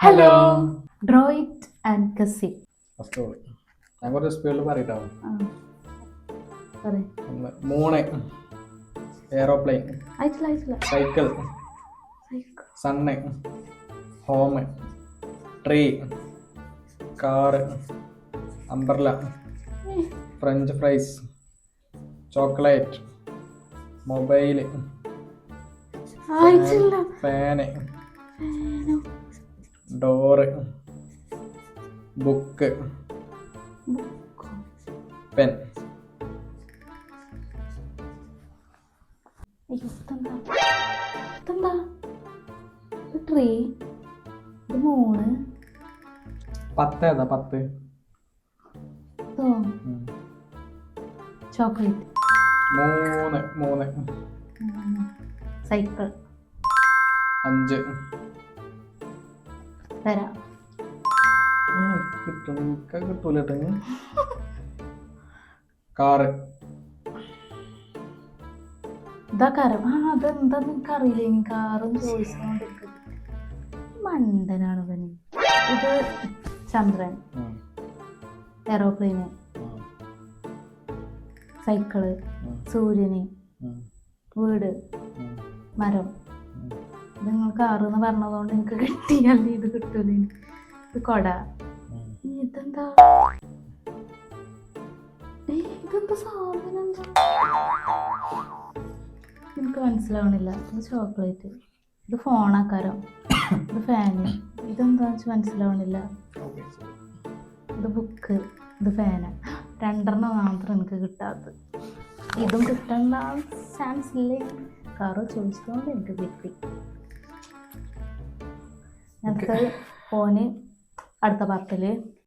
Hello ഡ്രോയിറ്റ് and കസി. First all ഞാൻ കുറച്ച് സ്പീഡിൽ പറയട്ടോ. പറയ്. Moon, aeroplane, cycle, sun, home, tree, car, umbrella, french fries, chocolate, mobile, fan, door, book, pen. Tree, മൂന്ന്, 10 ഏതാ? 10 ചോക്ലേറ്റ്, 3 സൈക്കിൾ, 5 തരാം. കിട്ടൂല. കാറ്. ഇതാ കാരം. അതെന്താ നിനക്ക് അറിയില്ല. ഇനി കാറും ചോദിച്ചുകൊണ്ടിരിക്കും. മണ്ടനാണ് ഇവന്. ഇത് ചന്ദ്രൻ, എയറോപ്ലെയിന്, സൈക്കിള്, സൂര്യന്, വീട്, മരം. ഇത് നിങ്ങൾ കാറെന്ന് പറഞ്ഞതുകൊണ്ട് എനിക്ക് കിട്ടിയല്ലേ. ഇത് കിട്ടൂല. ഇത് കൊട. ഇതെന്താ? ഇതെന്താ സാധനം? എന്താ എനിക്ക് മനസ്സിലാവണില്ല. ഇത് ചോക്ലേറ്റ്, ഇത് ഫോണാക്കാരം, ഇത് ഫാന്. ഇതെന്താ വെച്ച് മനസ്സിലാവണില്ല. ഇത് ബുക്ക്, ഇത് ഫാന. 2 മാത്രം എനിക്ക് കിട്ടാത്തത്. ഇതും കിട്ടേണ്ട ചാൻസ് ഇല്ലേ. കാറ് ചോദിച്ചതുകൊണ്ട് എനിക്ക് കിട്ടി. അടുത്തത് ഫോന്. അടുത്ത പാർട്ടില്